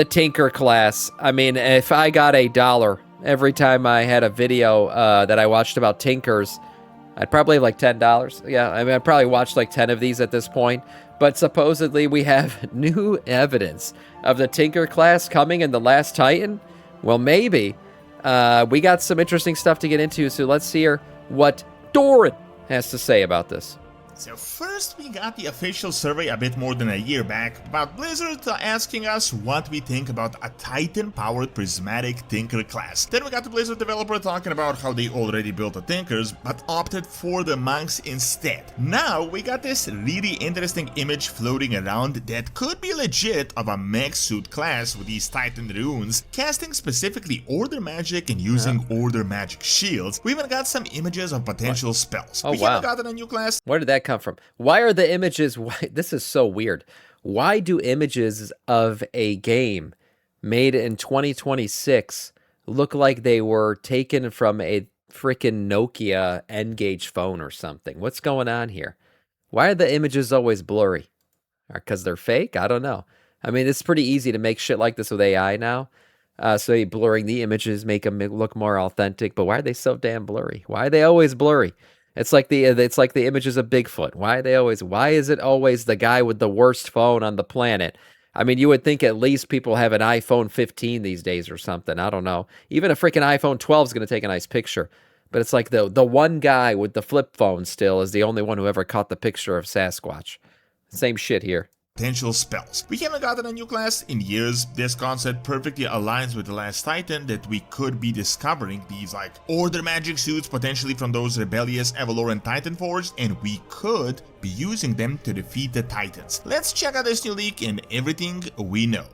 The Tinker class. I mean, if I got $1 every time I had a video that I watched about Tinkers, I'd probably have like $10. Yeah, I mean, I'd probably watch like 10 of these at this point. But supposedly we have new evidence of the Tinker class coming in The Last Titan. Well, maybe. We got some interesting stuff to get into, so let's hear what Doran has to say about this. So first we got the official survey a bit more than a year back about Blizzard asking us what we think about a Titan-powered prismatic Tinker class. Then we got the Blizzard developer talking about how they already built the Tinkers but opted for the monks instead. Now we got this really interesting image floating around that could be legit of a mech suit class with these Titan runes, casting specifically Order magic and using Order magic shields. We even got some images of potential spells. Oh, we wow. haven't gotten a new class. Where did that come from? Why are the images? This is so weird. Why do images of a game made in 2026 look like they were taken from a freaking Nokia N-Gage phone or something? What's going on here? Why are the images always blurry? Because they're fake? I don't know. I mean, it's pretty easy to make shit like this with AI now. So blurring the images make them look more authentic. But why are they so damn blurry? Why are they always blurry? It's like the images of Bigfoot. Why is it always the guy with the worst phone on the planet? I mean, you would think at least people have an iPhone 15 these days or something. I don't know. Even a freaking iPhone 12 is going to take a nice picture. But it's like the one guy with the flip phone still is the only one who ever caught the picture of Sasquatch. Same shit here. Potential spells. We haven't gotten a new class in years. This concept perfectly aligns with The Last Titan that we could be discovering these like Order magic suits potentially from those rebellious Evaloran Titan Forged, and we could be using them to defeat the Titans. Let's check out this new leak and everything we know.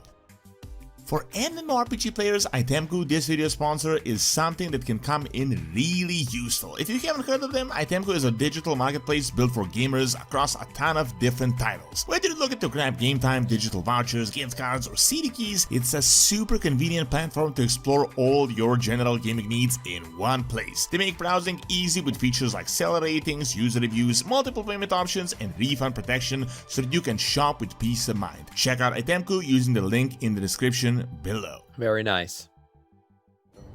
For MMORPG players, Itemku, this video sponsor, is something that can come in really useful. If you haven't heard of them, Itemku is a digital marketplace built for gamers across a ton of different titles. Whether you're looking to grab game time, digital vouchers, gift cards, or CD keys, it's a super convenient platform to explore all your general gaming needs in one place. They make browsing easy with features like seller ratings, user reviews, multiple payment options, and refund protection so that you can shop with peace of mind. Check out Itemku using the link in the description below. Very nice.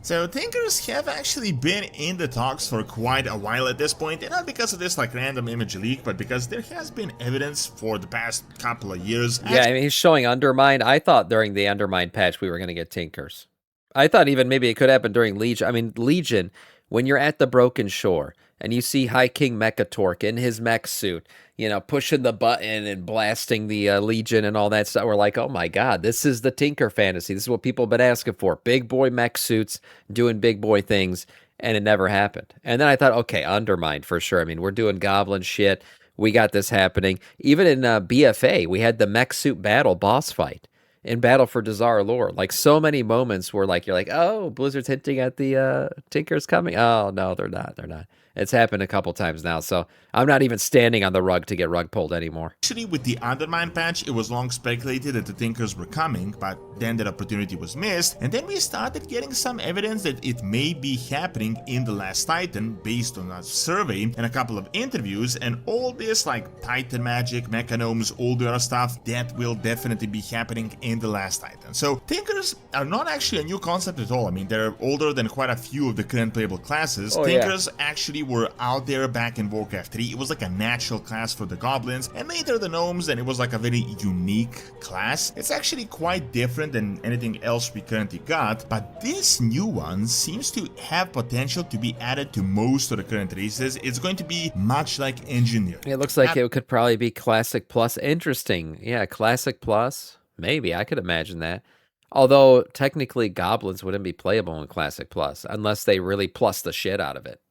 So Tinkers have actually been in the talks for quite a while at this point, and not because of this like random image leak, but because there has been evidence for the past couple of years. Yeah, I mean, he's showing Undermine. I thought during the Undermine patch we were going to get Tinkers. I thought even maybe it could happen during Legion. I mean, Legion, when you're at the Broken Shore and you see High King Mechatork in his mech suit, you know, pushing the button and blasting the Legion and all that stuff, we're like, oh my god, this is the Tinker fantasy. This is what people have been asking for. Big boy mech suits doing big boy things, and it never happened. And then I thought, okay, Undermine for sure. I mean, we're doing goblin shit. We got this happening. Even in BFA, we had the mech suit battle boss fight in Battle for Dazar Lore. Like, so many moments where like you're like, oh, Blizzard's hinting at the Tinkers coming. Oh no, they're not. It's happened a couple times now, so I'm not even standing on the rug to get rug pulled anymore. Actually, with the Undermine patch, it was long speculated that the Tinkers were coming, but then that opportunity was missed, and then we started getting some evidence that it may be happening in The Last Titan based on a survey and a couple of interviews, and all this like Titan magic, mechanomes, all the other stuff, that will definitely be happening in The Last Titan. So Tinkers are not actually a new concept at all. I mean, they're older than quite a few of the current playable classes. Tinkers actually were out there back in Warcraft 3. It was like a natural class for the goblins, and later the gnomes, and it was like a very unique class. It's actually quite different than anything else we currently got, but this new one seems to have potential to be added to most of the current races. It's going to be much like engineering. It looks like it could probably be Classic Plus. Interesting. Yeah, Classic Plus. Maybe, I could imagine that. Although, technically, goblins wouldn't be playable in Classic Plus, unless they really plus the shit out of it.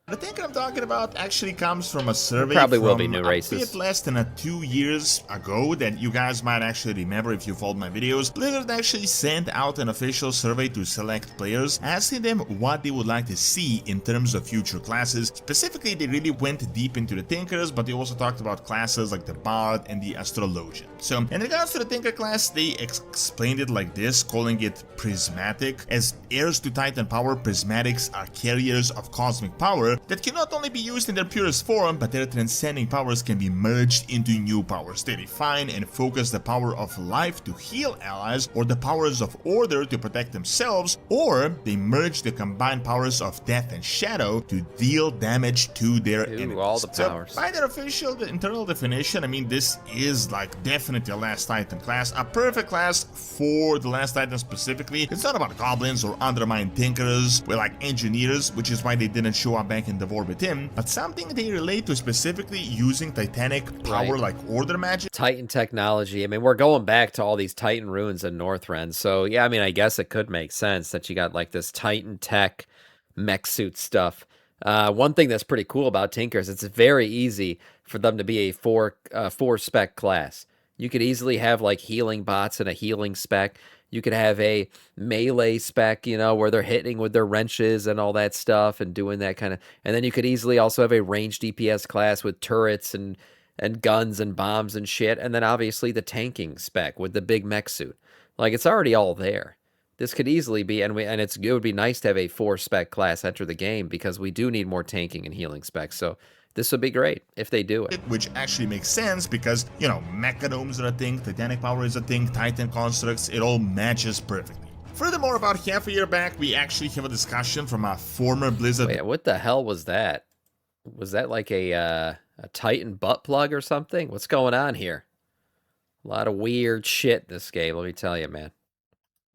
The thing I'm talking about actually comes from a survey Probably from will be new races. a bit less than 2 years ago that you guys might actually remember if you followed my videos. Blizzard actually sent out an official survey to select players, asking them what they would like to see in terms of future classes. Specifically, they really went deep into the Tinkers, but they also talked about classes like the Bard and the Astrologian. So, in regards to the Tinker class, they explained it like this, calling it prismatic. As heirs to Titan power, prismatics are carriers of cosmic power, power that can not only be used in their purest form, but their transcending powers can be merged into new powers. They define and focus the power of life to heal allies, or the powers of order to protect themselves, or they merge the combined powers of death and shadow to deal damage to their enemies. All the powers. So, by their official internal definition, I mean, this is like definitely a Last Titan class, a perfect class for the Last Titan specifically. It's not about goblins or undermined tinkerers with like engineers, which is why they didn't show up back in the war with him, but something they relate to specifically using Titanic power like order magic. Titan technology. I mean, we're going back to all these Titan runes in Northrend, so yeah, I mean, I guess it could make sense that you got like this Titan tech mech suit stuff. One thing that's pretty cool about Tinkers, it's very easy for them to be a four spec class. You could easily have like healing bots and a healing spec. You could have a melee spec, you know, where they're hitting with their wrenches and all that stuff and doing that kind of. And then you could easily also have a ranged DPS class with turrets and guns and bombs and shit. And then obviously the tanking spec with the big mech suit. Like, it's already all there. This could easily be, and it would be nice to have a 4-spec class enter the game because we do need more tanking and healing specs. So this would be great if they do it. Which actually makes sense because, you know, mechadomes are a thing, Titanic power is a thing, Titan constructs, it all matches perfectly. Furthermore, about half a year back, we actually have a discussion from a former Blizzard. Wait, what the hell was that? Was that like a Titan butt plug or something? What's going on here? A lot of weird shit in this game, let me tell you, man.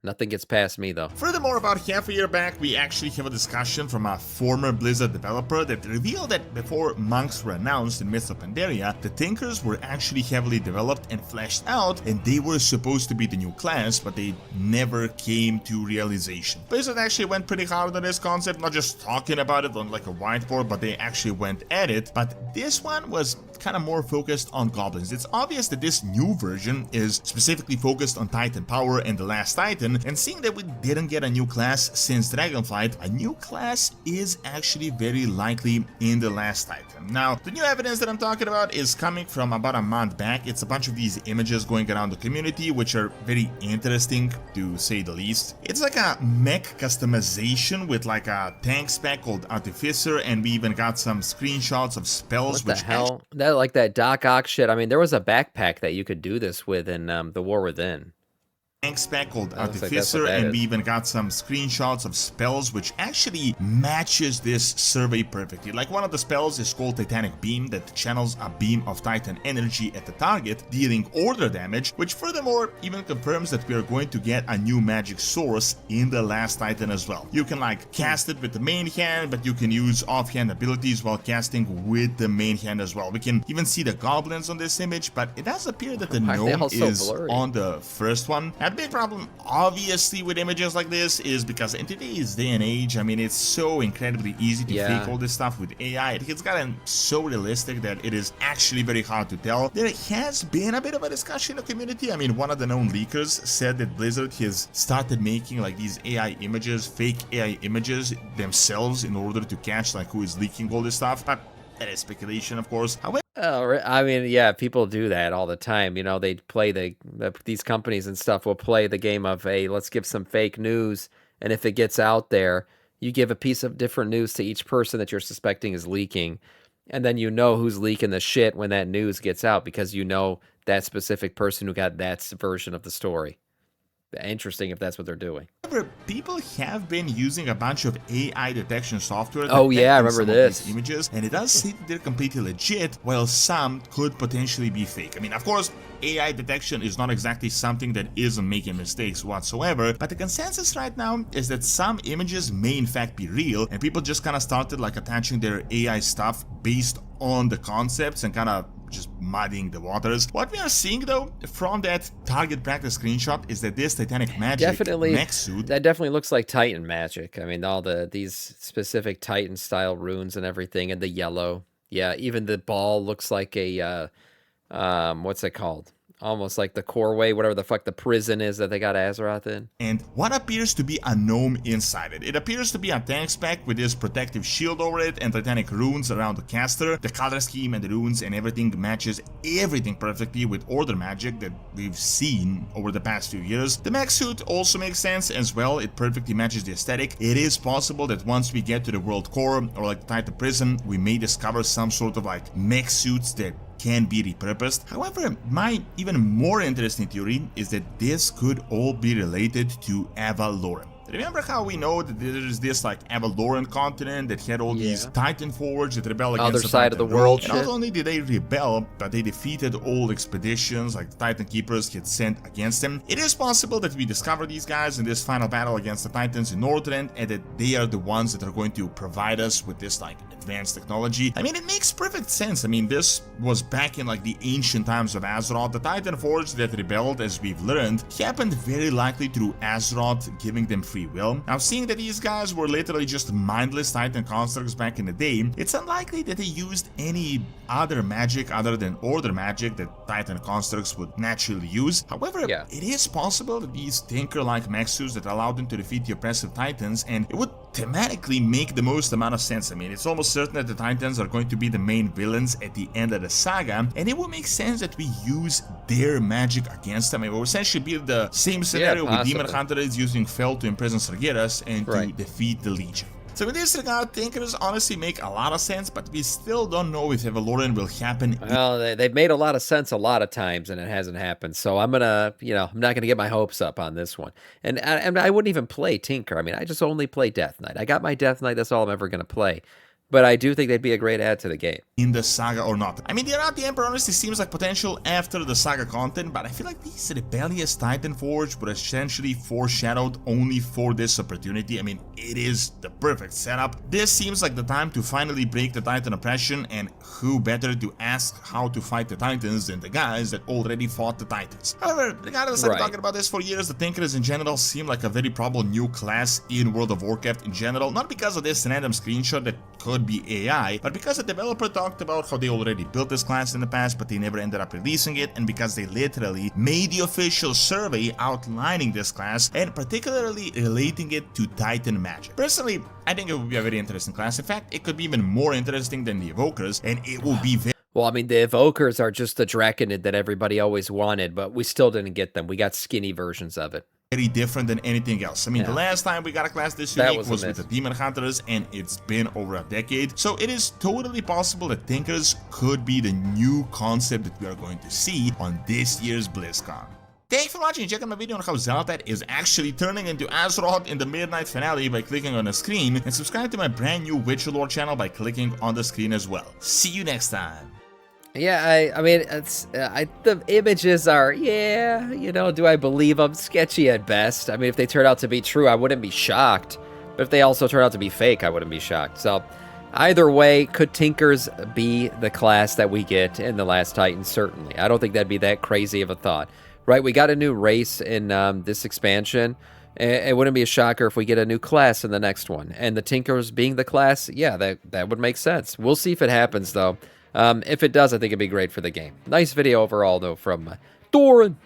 Nothing gets past me, though. Furthermore, about half a year back, we actually have a discussion from a former Blizzard developer that revealed that before monks were announced in Mists of Pandaria, the Tinkers were actually heavily developed and fleshed out, and they were supposed to be the new class, but they never came to realization. Blizzard actually went pretty hard on this concept, not just talking about it on like a whiteboard, but they actually went at it. But this one was kind of more focused on goblins. It's obvious that this new version is specifically focused on Titan power and the Last Titan, and seeing that we didn't get a new class since Dragonflight, a new class is actually very likely in the Last Titan. Now, the new evidence that I'm talking about is coming from about a month back. It's a bunch of these images going around the community, which are very interesting to say the least. It's like a mech customization with like a tank spec called Artificer, and we even got some screenshots of spells. What the hell? That like that Doc Ock shit. I mean, there was a backpack that you could do this with in The War Within. Tank spec called Artificer, and we even got some screenshots of spells which actually matches this survey perfectly. Like, one of the spells is called Titanic Beam, that channels a beam of Titan energy at the target, dealing order damage, which furthermore even confirms that we are going to get a new magic source in the Last Titan as well. You can like cast it with the main hand, but you can use offhand abilities while casting with the main hand as well. We can even see the goblins on this image, but it does appear that the gnome is on the first one. A big problem, obviously, with images like this is because in today's day and age, I mean, it's so incredibly easy to fake all this stuff with AI. It's gotten so realistic that it is actually very hard to tell. There has been a bit of a discussion in the community. I mean, one of the known leakers said that Blizzard has started making like these AI images, fake AI images themselves in order to catch like who is leaking all this stuff. But that is speculation, of course. However, I mean, yeah, people do that all the time. You know, they play these companies and stuff will play the game of, hey, let's give some fake news. And if it gets out there, you give a piece of different news to each person that you're suspecting is leaking. And then you know who's leaking the shit when that news gets out because you know that specific person who got that version of the story. Interesting if that's what they're doing. However, people have been using a bunch of AI detection software. Oh yeah, I remember this. Images, and it does seem that they're completely legit, while some could potentially be fake. I mean, of course, AI detection is not exactly something that isn't making mistakes whatsoever, but the consensus right now is that some images may in fact be real, and people just kind of started like attaching their AI stuff based on the concepts and kind of just muddying the waters. What we are seeing though from that target practice screenshot is that this Titanic magic mech suit, that definitely looks like Titan magic. I mean, all these specific Titan style runes and everything, and the yellow. Yeah, even the ball looks like a what's it called? Almost like the core way, whatever the fuck the prison is that they got Azeroth in. And what appears to be a gnome inside it. It appears to be a tank spec with this protective shield over it and titanic runes around the caster. The color scheme and the runes and everything matches everything perfectly with Order magic that we've seen over the past few years. The mech suit also makes sense as well, it perfectly matches the aesthetic. It is possible that once we get to the world core or like the Titan prison, we may discover some sort of like mech suits that can be repurposed. However, my even more interesting theory is that this could all be related to Avaloran. Remember how we know that there is this like Avaloran continent that had all these Titan Forge that rebel against Other the side Titan of the world and not only did they rebel, but they defeated all expeditions like the Titan Keepers had sent against them. It is possible that we discover these guys in this final battle against the Titans in Northrend and that they are the ones that are going to provide us with this like advanced technology. I mean, it makes perfect sense. I mean, this was back in like the ancient times of Azeroth. The Titan Forge that rebelled, as we've learned, happened very likely through Azeroth giving them free will. Now, seeing that these guys were literally just mindless Titan constructs back in the day, it's unlikely that they used any other magic other than Order magic that Titan constructs would naturally use. However, it is possible that these tinker-like mech suits that allowed them to defeat the oppressive Titans, and it would thematically make the most amount of sense. I mean, it's almost certain that the Titans are going to be the main villains at the end of the saga, and it would make sense that we use their magic against them. It will essentially be the same scenario with Demon Hunters using Fel to imprison Sargeras and to defeat the Legion. So in this regard, Tinkers honestly make a lot of sense, but we still don't know if Avaloran will happen. Well, they've made a lot of sense a lot of times, and it hasn't happened. So I'm gonna, I'm not gonna get my hopes up on this one. And I wouldn't even play Tinker. I mean, I just only play Death Knight. I got my Death Knight. That's all I'm ever gonna play. But I do think they'd be a great add to the game. In the saga or not. I mean, the Arati Emperor honestly seems like potential after the saga content, but I feel like these rebellious Titan Forge were essentially foreshadowed only for this opportunity. I mean, it is the perfect setup. This seems like the time to finally break the Titan oppression, and who better to ask how to fight the Titans than the guys that already fought the Titans. However, regardless, I've been talking about this for years, the Tinkers in general seem like a very probable new class in World of Warcraft in general, not because of this random screenshot that could be AI, but because the developer talked about how they already built this class in the past, but they never ended up releasing it, and because they literally made the official survey outlining this class and particularly relating it to Titan magic. Personally, I think it would be a very interesting class. In fact, it could be even more interesting than the Evokers, and it will be very... Well, I mean, the Evokers are just the Draconid that everybody always wanted, but we still didn't get them. We got skinny versions of it. Very different than anything else. I mean, the last time we got a class this unique was with the Demon Hunters, and it's been over a decade. So it is totally possible that Tinkers could be the new concept that we are going to see on this year's BlizzCon. Thanks for watching. Check out my video on how Xal'atath is actually turning into Azeroth in the Midnight Finale by clicking on the screen, and subscribe to my brand new Witcher Lore channel by clicking on the screen as well. See you next time. Yeah, I mean, the images are, do I believe them? Sketchy at best. I mean, if they turn out to be true, I wouldn't be shocked. But if they also turn out to be fake, I wouldn't be shocked. So, either way, could Tinkers be the class that we get in The Last Titan? Certainly. I don't think that'd be that crazy of a thought. Right, we got a new race in this expansion. It wouldn't be a shocker if we get a new class in the next one. And the Tinkers being the class, yeah, that would make sense. We'll see if it happens, though. If it does, I think it'd be great for the game. Nice video overall, though, from Doran.